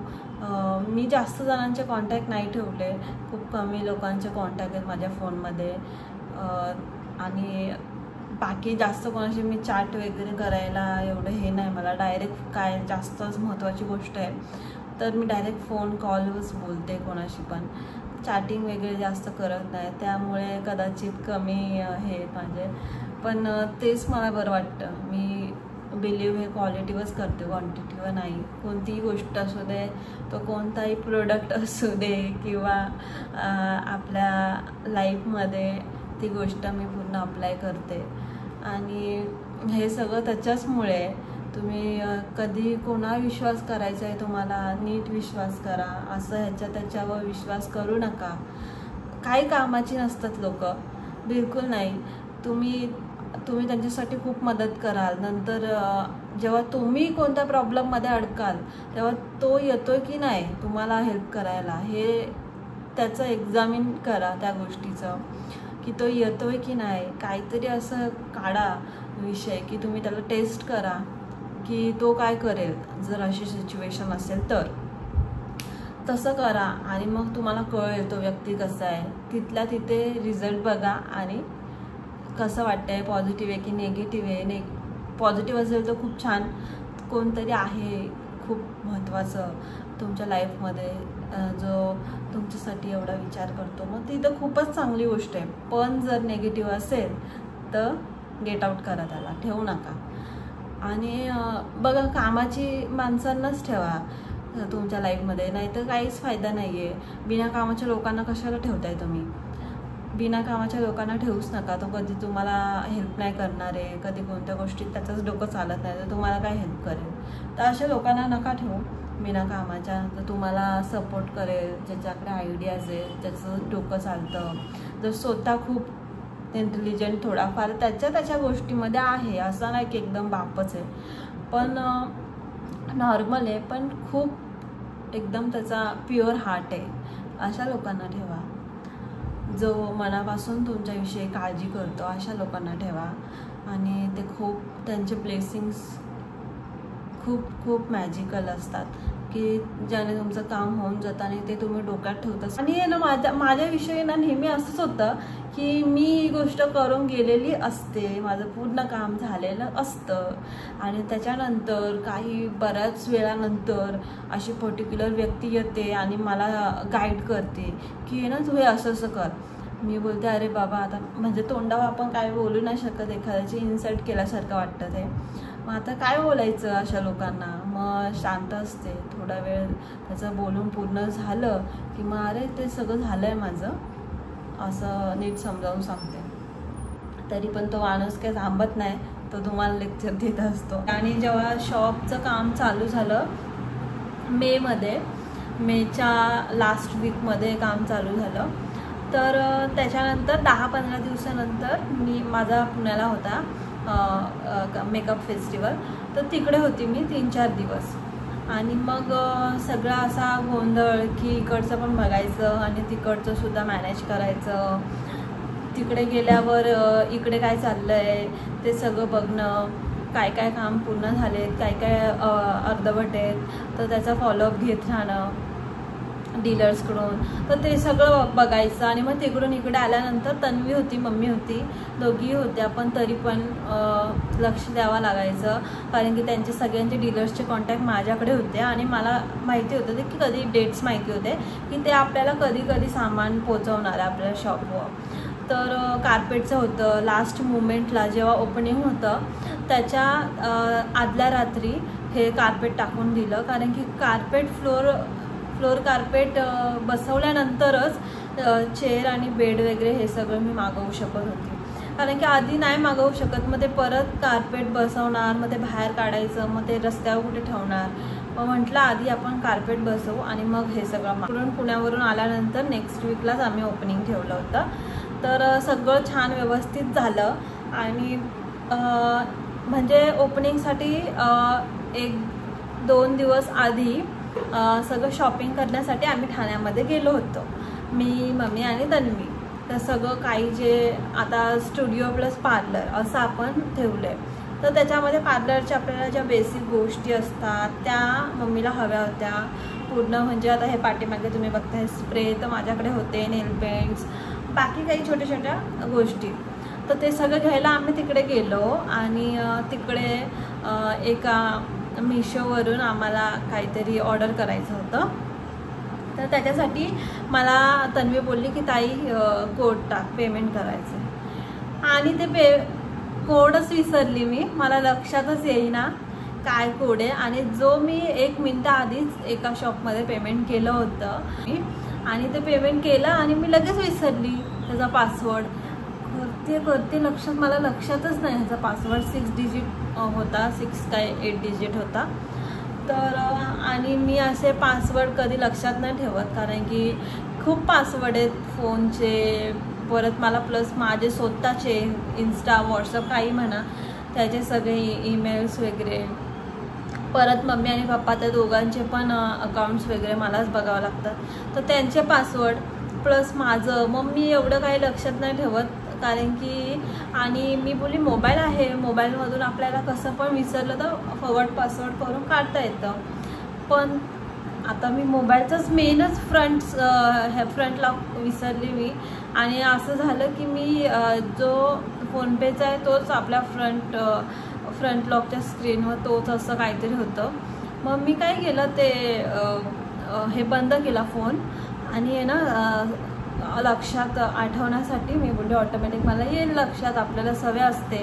मी जास्त जणांचे कॉन्टॅक्ट नाही ठेवले, खूप कमी लोकांचे कॉन्टॅक्ट आहेत माझ्या फोनमध्ये. आणि बाकी जास्त कोणाशी मी चॅट वगैरे करायला एवढं हे नाही मला. डायरेक्ट काय जास्तच महत्त्वाची गोष्ट आहे तर मी डायरेक्ट फोन कॉलवरच बोलते कोणाशी, पण चॅटिंग वगैरे जास्त करत नाही. त्यामुळे कदाचित कमी हे माझे, पण तेच मला बरं वाटतं. मी बिलीव्ह हे क्वालिटीवरच करते, क्वांटिटीवर नाही. कोणतीही गोष्ट असू दे, तो कोणताही प्रोडक्ट असू दे किंवा आपल्या लाईफमध्ये ती गोष्ट मी पूर्ण अप्लाय करते. आणि हे सगळं त्याच्याचमुळे तुम्ही कधी कोणा विश्वास करायचा आहे तुम्हाला, नीट विश्वास करा. असं त्याच्यावर विश्वास करू नका. काही कामाची नसतात लोक, बिलकुल नाही. तुम्ही त्यांच्यासाठी खूप मदत कराल, नंतर जेव्हा तुम्ही कोणत्या प्रॉब्लेममध्ये अडकाल तेव्हा तो येतोय की नाही तुम्हाला हेल्प करायला, हे त्याचं एक्झामिन करा त्या गोष्टीचं की तो येतोय की नाही. काहीतरी असं काढा विषय की तुम्ही त्याला टेस्ट करा की तो काय करेल जर अशी सिच्युएशन असेल तर. तसं करा आणि मग तुम्हाला कळेल तो व्यक्ती कसा आहे. तिथल्या तिथे रिझल्ट बघा आणि कसं वाटतं आहे, पॉझिटिव्ह आहे की निगेटिव्ह आहे. पॉझिटिव्ह असेल तर खूप छान, कोणतरी आहे खूप महत्त्वाचं तुमच्या लाईफमध्ये जो तुमच्यासाठी एवढा विचार करतो, मग ती तर खूपच चांगली गोष्ट आहे. पण जर निगेटिव्ह असेल तर गेट आउट करा, त्याला ठेवू नका. आणि बघा, कामाची माणसांनाच ठेवा तुमच्या लाईफमध्ये, नाहीतर काहीच फायदा नाही आहे. बिना कामाच्या लोकांना कशाला ठेवताय तुम्ही? बिना कामाच्या लोकांना ठेवूच नका. तो कधी तुम्हाला हेल्प नाही करणार आहे, कधी कोणत्या गोष्टीत त्याचंच डोकं चालत नाही तर तुम्हाला काय हेल्प करेल. तर अशा लोकांना नका ठेवू बिना कामाच्या. तर तुम्हाला सपोर्ट करेल, ज्याच्याकडे आयडियाज आहे, ज्याचं डोकं चालतं, जर स्वतः खूप इंटेलिजंट थोडाफार त्याच्या गोष्टीमध्ये आहे, असं नाही की एकदम बापच आहे, पण नॉर्मल आहे, पण खूप एकदम त्याचा प्युअर हार्ट आहे, अशा लोकांना ठेवा. जो मनापासून तुमच्याविषयी काळजी करतो अशा लोकांना ठेवा. आणि ते खूप, त्यांचे ब्लेसिंग्स खूप मॅजिकल असतात की ज्याने तुमचं काम होऊन जातं आणि ते तुम्ही डोक्यात ठेवतात. आणि ना माझ्याविषयी ना नेहमी असंच होतं की मी ही गोष्ट करून गेलेली असते, माझं पूर्ण काम झालेलं असतं आणि त्याच्यानंतर काही बऱ्याच वेळानंतर अशी पर्टिक्युलर व्यक्ती येते आणि मला गाईड करते की ना तू हे असं कर. मी बोलते अरे बाबा, आता म्हणजे तोंडावर आपण काय बोलू नाही शकत, एखाद्याची इन्सल्ट केल्यासारखं वाटतं ते. मग आता काय बोलायचं अशा लोकांना. मग शांत असते थोडा वेळ, त्याचं बोलून पूर्ण झालं की मग अरे ते सगळं झालं आहे माझं, असं नीट समजावून सांगते. तरी पण तो माणूस काही थांबत नाही, तो तुम्हाला लेक्चर देत असतो. आणि जेव्हा शॉपचं काम चालू झालं मेच्या लास्ट वीकमध्ये काम चालू झालं, तर त्याच्यानंतर 10-15 दिवसानंतर माझा पुण्याला होता मेकअप फेस्टिवल, तर तिकडे होती मी 3-4 दिवस. आणि मग सगळा असा गोंधळ की इकडचं पण बघायचं आणि तिकडचं सुद्धा मॅनेज करायचं. तिकडे गेल्यावर इकडे काय चाललं आहे ते सगळं बघणं, काय काम पूर्ण झाले, काय अर्धवट आहेत, तर त्याचा फॉलोअप घेत राहणं डीलर्सकडून. तर ते सगळं बघायचं. आणि मग तिकडून इकडे आल्यानंतर तन्वी होती, मम्मी होती, दोघी होत्या, पण तरी पण लक्ष द्यावं लागायचं कारण की त्यांचे सगळ्यांचे डीलर्सचे कॉन्टॅक्ट माझ्याकडे होते आणि मला माहिती होतं की कधी डेट्स माहिती होते की ते आपल्याला कधी सामान पोचवणार आहे आपल्या शॉपवर. तर कार्पेटचं होतं, लास्ट मुमेंटला जेव्हा ओपनिंग होतं त्याच्या आदल्या रात्री हे कार्पेट टाकून दिलं, कारण की फ्लोर कार्पेट बसवल्यानंतरच चेअर आणि बेड वगैरे हे सगळं मी मागवू शकत होते, कारण की आधी नाही मागवू शकत. मग ते परत कार्पेट बसवणार, मग ते बाहेर काढायचं, मग ते रस्त्यावर कुठे ठेवणार. मग म्हटलं आधी आपण कार्पेट बसवू आणि मग हे सगळं पुण्यावरून आल्यानंतर नेक्स्ट वीकलाच आम्ही ओपनिंग ठेवलं होतं. तर सगळं छान व्यवस्थित झालं. आणि म्हणजे ओपनिंगसाठी 1-2 दिवस आधी सगळं शॉपिंग करण्यासाठी आम्ही ठाण्यामध्ये गेलो होतो, मी, मम्मी आणि तन्वी. तर सगळं काही जे आता स्टुडिओ प्लस पार्लर असं आपण ठेवलं आहे. तर त्याच्यामध्ये पार्लरच्या आपल्याला ज्या बेसिक गोष्टी असतात त्या मम्मीला हव्या होत्या पूर्ण. म्हणजे आता हे पाठीमागे तुम्ही बघताय स्प्रे तर माझ्याकडे होते, नेल पेंट्स, बाकी काही छोट्या छोट्या गोष्टी. तर ते सगळं घ्यायला आम्ही तिकडे गेलो आणि तिकडे एका मिशोवरून आम्हाला काहीतरी ऑर्डर करायचं होतं. तर त्याच्यासाठी मला तन्वी बोलली की ताई कोड टाक, पेमेंट करायचं आहे. आणि ते कोडच विसरली मी, मला लक्षातच येईना काय कोड आहे. आणि जो मी 1 मिनिट आधीच एका शॉपमध्ये पेमेंट केलं होतं आणि ते पेमेंट केलं आणि मी लगेच विसरली त्याचा पासवर्ड. करते लक्षात, मला लक्षातच नाही ह्याचा पासवर्ड. 6 डिजिट होता, 6 काय 8 डिजिट होता. तर आणि मी असे पासवर्ड कधी लक्षात नाही ठेवत कारण की खूप पासवर्ड आहेत फोनचे. परत मला प्लस माझे स्वतःचे इन्स्टा, व्हॉट्सअप काही म्हणा त्याचे सगळे ईमेल्स वगैरे. परत मम्मी आणि पप्पा त्या दोघांचे पण अकाउंट्स वगैरे मलाच बघावं लागतात. तर त्यांचे पासवर्ड प्लस माझं मम्मी एवढं काही लक्षात नाही ठेवत कारण की. आणि मी बोलली मोबाईल आहे, मोबाईलमधून आपल्याला कसं पण विसरलं तर फॉरवर्ड पासवर्ड करून काढता येतं. पण आता मी मोबाईलचाच मेनच फ्रंट लॉक विसरली मी. आणि असं झालं की मी जो फोनपेचा आहे तोच आपल्या फ्रंट लॉकच्या स्क्रीनवर तोच असं काहीतरी होतं. मग मी काय केलं ते हे बंद केला फोन आणि आहे ना लक्षात आठवण्यासाठी मी बोलले ऑटोमॅटिक मला येईल लक्षात, आपल्याला सवय असते.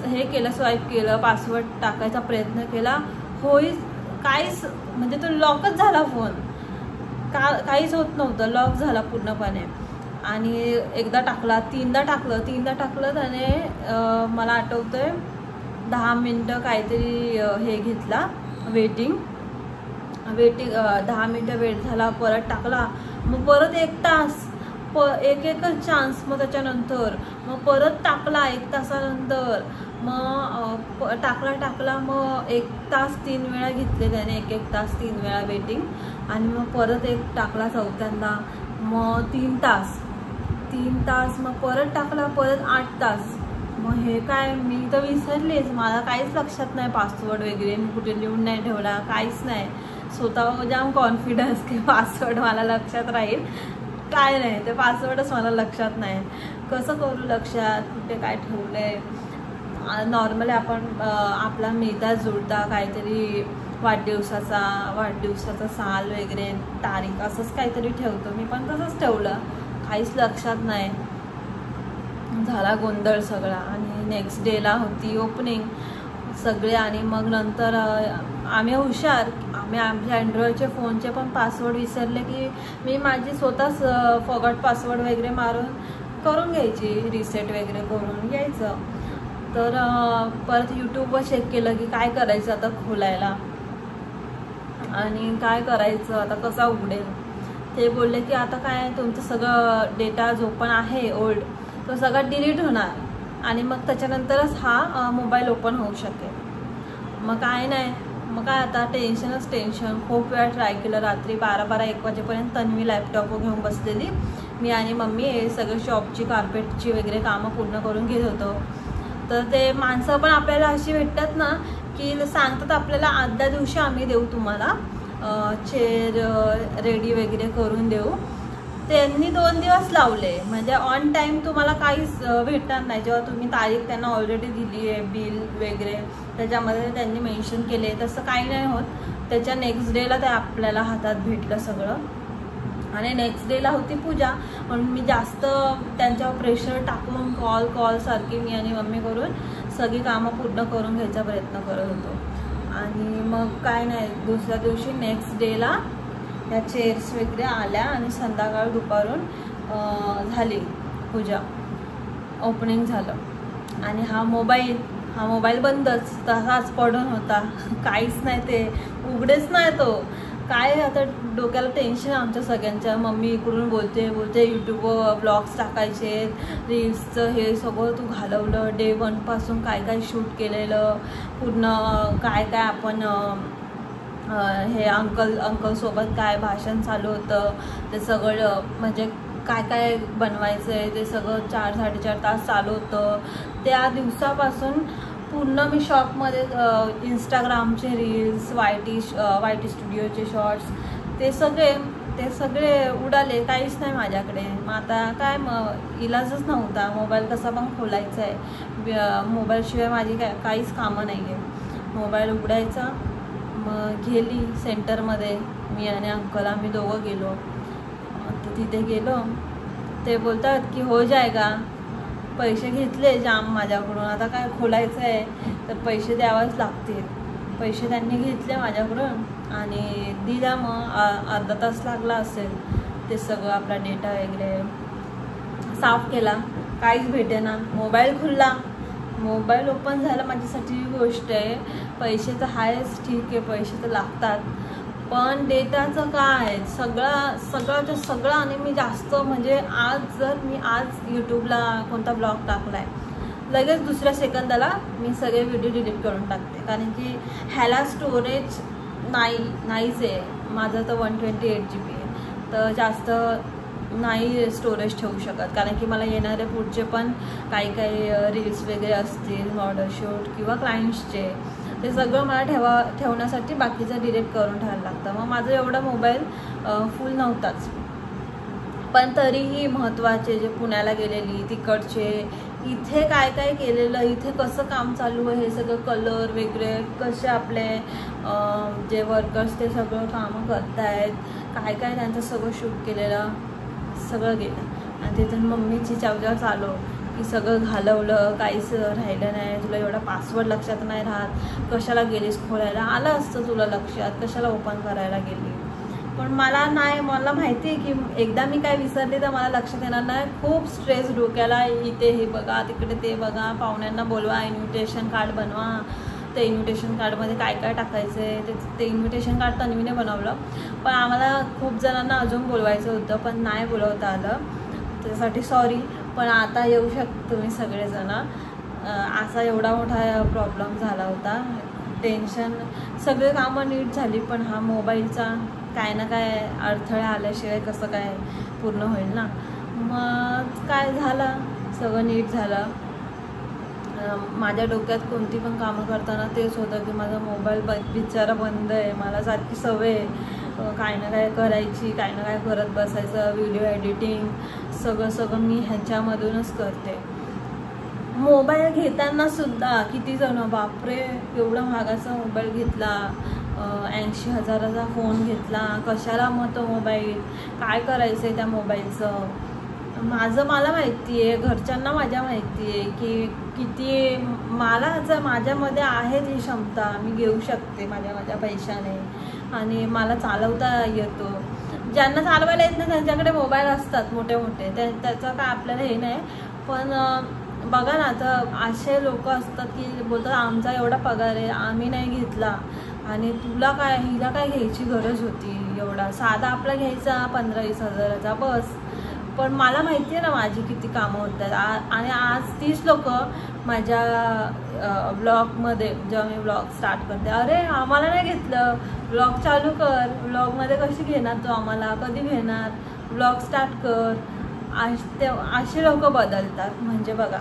हे केलं, स्वाईप केलं, पासवर्ड टाकायचा प्रयत्न केला, काहीच म्हणजे तो लॉकच झाला फोन. काहीच होत नव्हतं, लॉक झाला पूर्णपणे. आणि एकदा टाकला, तीनदा टाकलं त्याने मला आठवतंय 10 मिनटं काहीतरी हे घेतला वेटिंग 10 मिनटं वेट झाला. परत टाकला, मग परत 1 तास एकच चान्स. मग त्याच्यानंतर मग परत टाकला 1 तासानंतर. मग टाकला मग 1 तास 3 वेळा घेतले त्याने, 1 तास 3 वेळा वेटिंग. आणि मग परत एक टाकला चौथ्यांदा, मग 3 तास. मग परत टाकला, परत 8 तास. मग हे काय, मी तर विसरलेच, मला काहीच लक्षात नाही पासवर्ड वगैरे, मी कुठे लिहून नाही ठेवला, काहीच नाही. स्वतःवर जाम कॉन्फिडन्स की पासवर्ड मला लक्षात राहील, काय नाही, ते पासवर्डच मला लक्षात नाही. कसं करू लक्षात, कुठे काय ठेवलं आहे. नॉर्मली आपण आपला मिळता जुळता काहीतरी वाढदिवसाचा साल वगैरे, तारीख असंच काहीतरी ठेवतो. मी पण तसंच ठेवलं, काहीच लक्षात नाही. झाला गोंधळ सगळा. आणि नेक्स्ट डेला होती ओपनिंग सगळे. आणि मग नंतर आम्ही हुशार, आम्ही आमच्या अँड्रॉइडच्या फोनचे पण पासवर्ड विसरले की मी माझी स्वतःच फॉरगॉट पासवर्ड वगैरे मारून करून घ्यायची, रिसेट वगैरे करून घ्यायचं. तर परत यूट्यूबवर चेक केलं की काय करायचं आता खोलायला आणि काय करायचं आता, कसा उघडेल. ते बोलले की आता काय तुमचं सगळं डेटा जो पण आहे ओल्ड तो सगळा डिलीट होणार आणि मग त्याच्यानंतरच हा मोबाईल ओपन होऊ शकेल. मग काय नाही, मग काय आता टेन्शन. खूप वेळा ट्राय केलं, रात्री 12-1 वाजेपर्यंत तन्वी लॅपटॉप घेऊन बसलेली, मी आणि मम्मी हे सगळं शॉपची कार्पेटची वगैरे कामं पूर्ण करून घेत होतो. तर ते माणसं पण आपल्याला अशी भेटतात ना की सांगतात आपल्याला आदल्या दिवशी आम्ही देऊ तुम्हाला चेअर रेडी वगैरे करून देऊ. त्यांनी 2 दिवस लावले, म्हणजे ऑन टाईम तुम्हाला काहीच भेटणार नाही. जेव्हा तुम्ही तारीख त्यांना ऑलरेडी दिली आहे, बिल वगैरे त्याच्यामध्ये त्यांनी मेन्शन केले, तसं काही नाही होत. त्याच्या नेक्स्ट डेला ते आपल्याला हातात भेटलं सगळं. आणि नेक्स्ट डेला होती पूजा, म्हणून मी जास्त त्यांच्यावर प्रेशर टाकून कॉल सारखी मी आणि मम्मी करून सगळी कामं पूर्ण करून घ्यायचा प्रयत्न करत होतो. आणि मग काय नाही, दुसऱ्या दिवशी नेक्स्ट डेला या चेअर्स वगैरे आल्या आणि संध्याकाळ दुपारून झाली पूजा, ओपनिंग झालं. आणि हा मोबाईल बंदच तसाच पडून होता, काहीच नाही, ते उघडेच नाही. तो काय आता डोक्याला टेन्शन आमच्या सगळ्यांच्या. मम्मी इकडून बोलते यूट्यूबवर ब्लॉग्स टाकायचे, रील्सचं हे सगळं तू घालवलं, डे 1 पासून काय शूट केलेलं, पूर्ण काय आपण हे अंकल सोबत काय भाषण चालू होतं ते सगळं, म्हणजे काय बनवायचं आहे ते सगळं 4-4.5 तास चालू होतं. त्या दिवसापासून पूर्ण मी शॉपमध्ये इंस्टाग्रामचे रील्स, वाय टी स्टुडिओचे शॉर्ट्स ते सगळे उडाले, काहीच नाही माझ्याकडे. मग आता काय, मग इलाजच नव्हता. मोबाईल कसा पण खोलायचा आहे, मोबाईलशिवाय माझी काहीच कामं नाही आहे. मोबाईल उघडायचा. मग गेली सेंटरमध्ये, मी आणि अंकल आम्ही दोघं गेलो. तर तिथे गेलो, ते बोलतात की हो जाएगा. पैसे घेतले जाम माझ्याकडून, आता काय खोलायचं आहे तर पैसे द्यावेच लागतील. पैसे त्यांनी घेतले माझ्याकडून आणि दिला. मग अर्धा तास लागला असेल ते सगळं आपला डेटा वगैरे साफ केला, काहीच भेटेना. मोबाईल खुलला, मोबाईल ओपन झाला, माझ्यासाठी गोष्ट आहे. पैसे तर आहेच, ठीक आहे, पैसे तर लागतात, पण डेटाचं काय, सगळं. आणि मी जास्त म्हणजे मी आज यूट्यूबला कोणता ब्लॉग टाकला आहे, लगेच दुसऱ्या सेकंदाला मी सगळे व्हिडिओ डिलीट करून टाकते. कारण की ह्याला स्टोरेज नाहीच आहे. माझं तर 128 GB आहे, तर जास्त नाही स्टोरेज ठेवू शकत. कारण की मला येणारे पुढचे पण काही रील्स वगैरे असतील, मॉडेल शूट किंवा क्लायंट्सचे, ते सगळं मला ठेवण्यासाठी बाकीचं डिलीट करून ठेवायला लागतं. मग माझं एवढा मोबाईल फुल नव्हताच. पण तरीही महत्त्वाचे जे पुण्याला गेलेली, तिकडचे, इथे काय केलेलं, इथे कसं काम चालू आहे, हे सगळं कलर वगैरे कसे आपले जे वर्कर्स ते सगळं कामं करत आहेत, काय त्यांचं सगळं शूट केलेलं सगळं गेलं. आणि तिथून मम्मीची चावचाव चालू की सगळं घालवलं, काहीच राहिलं नाही, तुला एवढा पासवर्ड लक्षात नाही राहत, कशाला गेलीस खोलायला, आलं असतं तुला लक्षात, कशाला ओपन करायला गेली. पण मला माहिती आहे की एकदा मी काय विसरले तर मला लक्षात येणार नाही. खूप स्ट्रेस डोक्याला, इथे हे बघा, तिकडे ते बघा, पाहुण्यांना बोलवा, इन्व्हिटेशन कार्ड बनवा, ते इन्व्हिटेशन कार्डमध्ये काय टाकायचं आहे, ते इन्व्हिटेशन कार्ड तन्वीने बनवलं. पण आम्हाला खूप जणांना अजून बोलवायचं होतं, पण नाही बोलवता आलं, त्यासाठी सॉरी. पण आता येऊ शकतो तुम्ही सगळेजण. असा एवढा मोठा प्रॉब्लेम झाला होता, टेन्शन, सगळे कामं नीट झाली, पण हा मोबाईलचा काय ना काय अडथळे आल्याशिवाय कसं काय पूर्ण होईल ना. मग काय झालं, सगळं नीट झालं. माझ्या डोक्यात कोणती पण कामं करताना तेच होतं की माझा मोबाईल बिचारा बंद आहे. मला सारखी सवय काय ना काय करायची, काय ना काय करत बसायचं, व्हिडिओ एडिटिंग सगळं मी ह्याच्यामधूनच करते. मोबाईल घेताना सुद्धा किती जण, बापरे एवढा महागाचा मोबाईल घेतला, 80,000चा फोन घेतला, कशाला मग तो मोबाईल, काय करायचं आहे त्या मोबाईलचं. मला माहिती आहे, घरच्यांना माझ्या माहिती आहे की किती मला, जर माझ्यामध्ये आहे ती क्षमता, मी घेऊ शकते माझ्या पैशाने आणि मला चालवता येतो. ज्यांना चालवायला येत नाही त्यांच्याकडे मोबाईल असतात मोठे, त्याचं काय आपल्याला हे नाही. पण बघा ना, तर असे लोक असतात की बोलतात आमचा एवढा पगार आहे, आम्ही नाही घेतला, आणि हिला काय घ्यायची गरज होती, एवढा साधा आपला घ्यायचा 15-20 हजाराचा बस. पण मला माहिती आहे ना माझी किती कामं होतात. आणि आज 30 लोक माझ्या ब्लॉगमध्ये, जेव्हा मी ब्लॉग स्टार्ट करते, अरे आम्हाला नाही घेतलं, ब्लॉग चालू कर, ब्लॉगमध्ये कशी घेणार तू आम्हाला, कधी घेणार, ब्लॉग स्टार्ट कर. असे लोक बदलतात. म्हणजे बघा,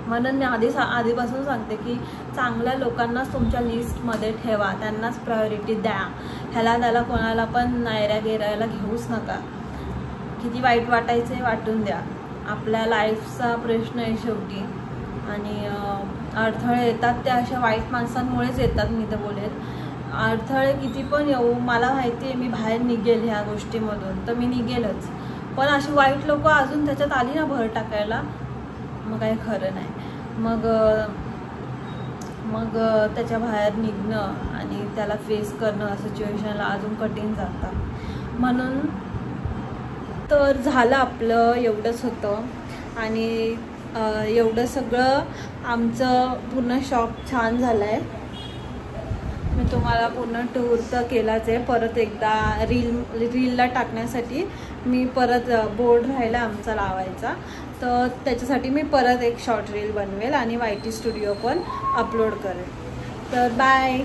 म्हणून मी आधीपासून सांगते की चांगल्या लोकांनाच तुमच्या लिस्टमध्ये ठेवा, त्यांनाच प्रायोरिटी द्या. ह्याला त्याला कोणाला पण नायऱ्या गेरायला घेऊच नका. किती वाईट वाटायचं आहे वाटून द्या, आपल्या लाईफचा प्रश्न आहे शेवटी. आणि अडथळे येतात ते अशा वाईट माणसांमुळेच येतात. मी तर बोलेल, अडथळे किती पण येऊ, मला माहिती आहे मी बाहेर निघेल ह्या गोष्टीमधून, तर मी निघेलच. पण अशी वाईट लोक अजून त्याच्यात आली ना भर टाकायला, मग काही खरं नाही. मग त्याच्या बाहेर निघणं आणि त्याला फेस करणं सिच्युएशनला अजून कठीण जातं. म्हणून तर झालं आपलं एवढंच होतं. आणि एवढं सगळं आमचं पूर्ण शॉप छान झालं आहे. मी तुम्हाला पूर्ण टूर तर केलाच आहे. परत एकदा रीलला टाकण्यासाठी मी परत बोर्ड राहिला आमचा लावायचा, तर त्याच्यासाठी मी परत एक शॉर्ट रील बनवेल आणि YT स्टुडिओ पण अपलोड करेल. तर बाय.